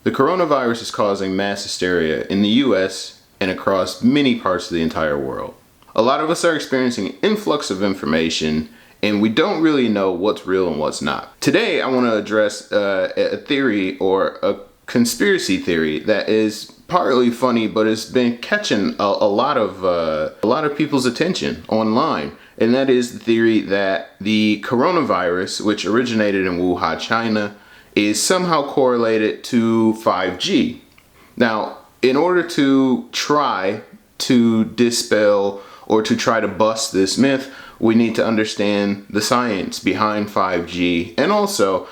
The coronavirus is causing mass hysteria in the US and across many parts of the entire world. A lot of us are experiencing an influx of information and we don't really know what's real and what's not. Today I want to address a theory or a conspiracy theory that is partly funny but has been catching a lot of people's attention online. And that is the theory that the coronavirus, which originated in Wuhan, China, is somehow correlated to 5G. Now, in order to try to dispel or to try to bust this myth, we need to understand the science behind 5G and also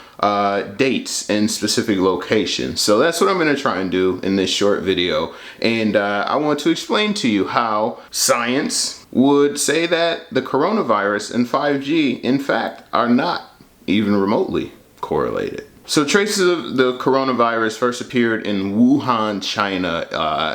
dates and specific locations. So that's what I'm going to try and do in this short video. And I want to explain to you how science would say that the coronavirus and 5G, in fact, are not even remotely correlated. So traces of the coronavirus first appeared in Wuhan, China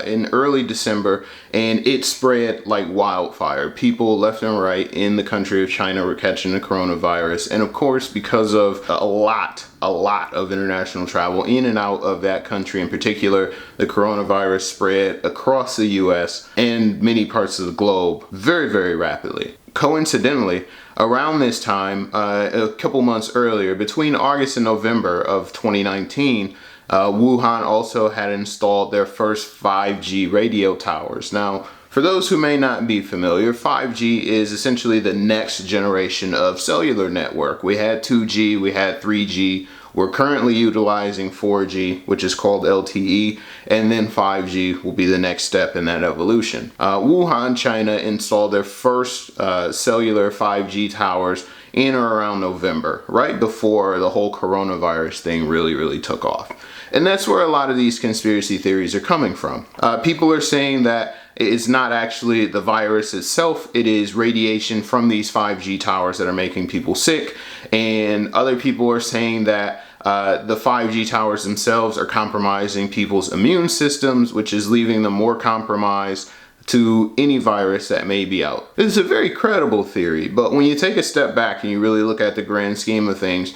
in early December, and it spread like wildfire. People left and right in the country of China were catching the coronavirus. And of course, because of a lot of international travel in and out of that country in particular, the coronavirus spread across the US and many parts of the globe very, very rapidly. Coincidentally, around this time, a couple months earlier, between August and November of 2019, Wuhan also had installed their first 5G radio towers. Now, for those who may not be familiar, 5G is essentially the next generation of cellular network. We had 2G, we had 3G. We're currently utilizing 4G, which is called LTE, and then 5G will be the next step in that evolution. Wuhan, China installed their first cellular 5G towers in or around November, right before the whole coronavirus thing really took off. And that's where a lot of these conspiracy theories are coming from. People are saying that it's not actually the virus itself, it is radiation from these 5G towers that are making people sick. And other people are saying that the 5G towers themselves are compromising people's immune systems, which is leaving them more compromised to any virus that may be out. This is a very credible theory, but when you take a step back and you really look at the grand scheme of things,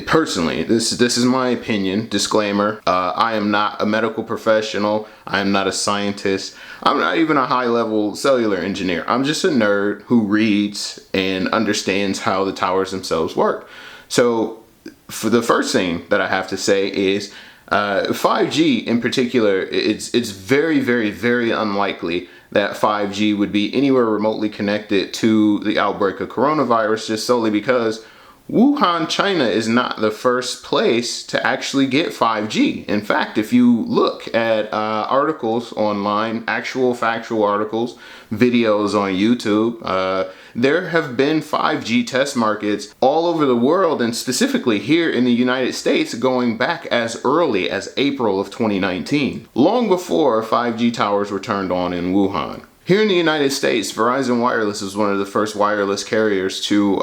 personally, this is my opinion, disclaimer, I am not a medical professional, I am not a scientist, I'm not even a high-level cellular engineer. I'm just a nerd who reads and understands how the towers themselves work. So, for the first thing that I have to say is 5G in particular, it's very unlikely that 5G would be anywhere remotely connected to the outbreak of coronavirus, just solely because Wuhan, China is not the first place to actually get 5G. In fact, if you look at articles online, actual factual articles, videos on YouTube, there have been 5G test markets all over the world, and specifically here in the United States going back as early as April of 2019, long before 5G towers were turned on in Wuhan. Here in the United States, Verizon Wireless was one of the first wireless carriers to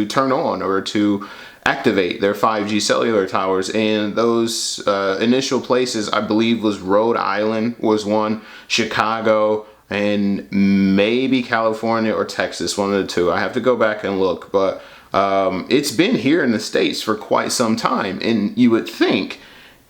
turn on or to activate their 5G cellular towers, and those initial places, I believe, was Rhode Island was one, Chicago, and maybe California or Texas, one of the two. I have to go back and look, but it's been here in the States for quite some time, and you would think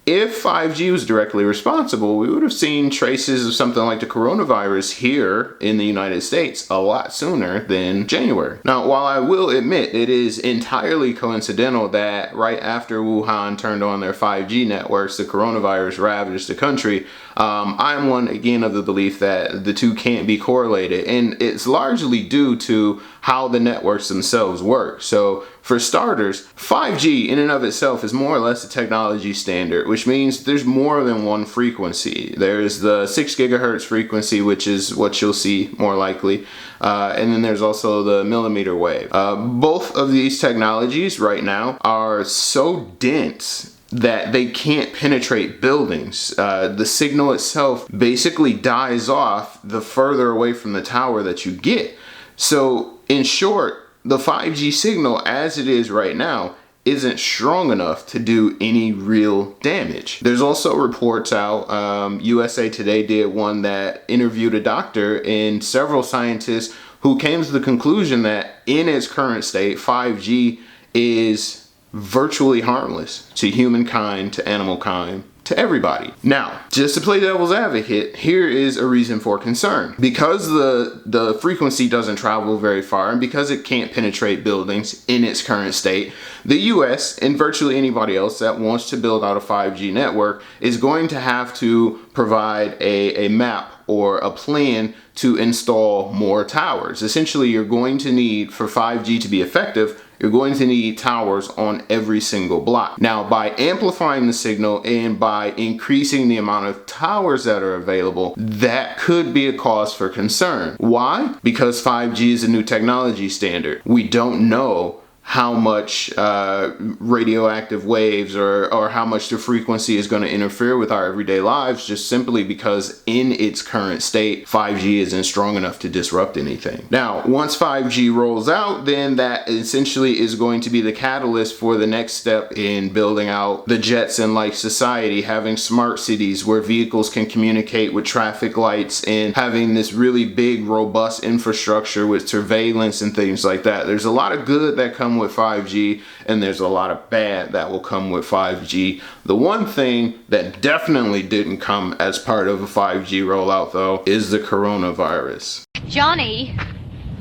if 5G was directly responsible, we would have seen traces of something like the coronavirus here in the United States a lot sooner than January. Now, while I will admit it is entirely coincidental that right after Wuhan turned on their 5G networks, the coronavirus ravaged the country, I'm one, again, of the belief that the two can't be correlated, and it's largely due to how the networks themselves work. So, for starters, 5G in and of itself is more or less a technology standard, which means there's more than one frequency. There's the 6 gigahertz frequency, which is what you'll see more likely, and then there's also the millimeter wave. Both of these technologies right now are so dense that they can't penetrate buildings. The signal itself basically dies off the further away from the tower that you get. So, in short, the 5G signal as it is right now isn't strong enough to do any real damage. There's also reports out, USA Today did one that interviewed a doctor and several scientists who came to the conclusion that in its current state, 5G is virtually harmless to humankind, to animal kind, to everybody. Now, just to play devil's advocate, here is a reason for concern. Because the frequency doesn't travel very far and because it can't penetrate buildings in its current state, the US and virtually anybody else that wants to build out a 5G network is going to have to provide a map or a plan to install more towers. Essentially, you're going to need, for 5G to be effective, you're going to need towers on every single block. Now, by amplifying the signal and by increasing the amount of towers that are available, that could be a cause for concern. Why? Because 5G is a new technology standard. We don't know how much radioactive waves or how much the frequency is going to interfere with our everyday lives, just simply because in its current state, 5G isn't strong enough to disrupt anything. Now, once 5G rolls out, then that essentially is going to be the catalyst for the next step in building out the Jetson-like society, having smart cities where vehicles can communicate with traffic lights and having this really big, robust infrastructure with surveillance and things like that. There's a lot of good that come with 5G, and there's a lot of bad that will come with 5G. The one thing that definitely didn't come as part of a 5G rollout, though, is the coronavirus. Johnny!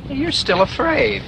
You're still afraid.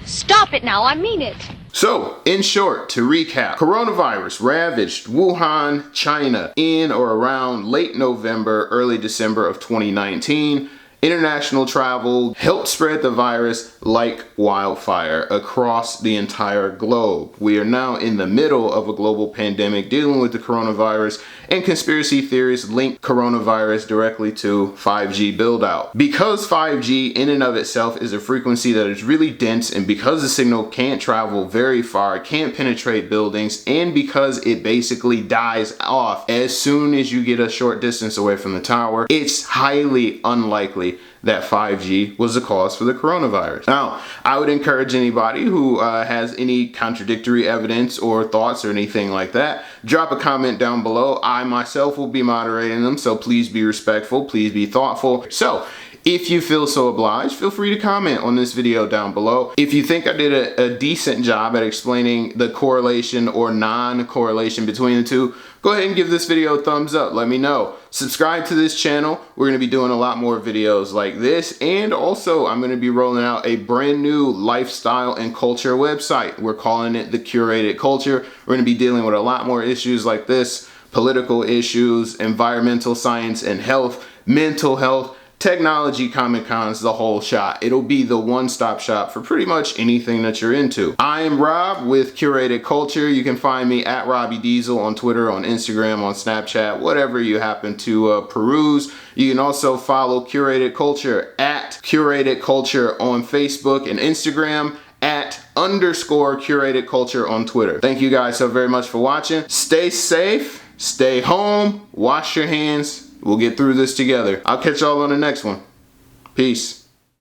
Stop it now, I mean it! So, in short, to recap, coronavirus ravaged Wuhan, China in or around late November, early December of 2019. International travel helped spread the virus like wildfire across the entire globe. We are now in the middle of a global pandemic dealing with the coronavirus, and conspiracy theories link coronavirus directly to 5G build out. Because 5G in and of itself is a frequency that is really dense, and because the signal can't travel very far, can't penetrate buildings, and because it basically dies off as soon as you get a short distance away from the tower, it's highly unlikely that 5G was the cause for the coronavirus. Now, I would encourage anybody who has any contradictory evidence or thoughts or anything like that, drop a comment down below. I myself will be moderating them, so please be respectful, please be thoughtful. So, if you feel so obliged, feel free to comment on this video down below. If you think I did a decent job at explaining the correlation or non-correlation between the two, go ahead and give this video a thumbs up. Let me know. Subscribe to this channel. We're going to be doing a lot more videos like this. And also, I'm going to be rolling out a brand new lifestyle and culture website. We're calling it The Curated Culture. We're going to be dealing with a lot more issues like this: political issues, environmental science and health, mental health, technology, comic cons, the whole shot. It'll be the one-stop shop for pretty much anything that you're into. I am Rob with Curated Culture. You can find me at Robbie Diesel on Twitter, on Instagram, on Snapchat, whatever you happen to peruse. You can also follow Curated Culture at Curated Culture on Facebook and Instagram, at _Curated Culture on Twitter. Thank you guys so very much for watching. Stay safe, stay home, wash your hands. We'll get through this together. I'll catch y'all on the next one. Peace.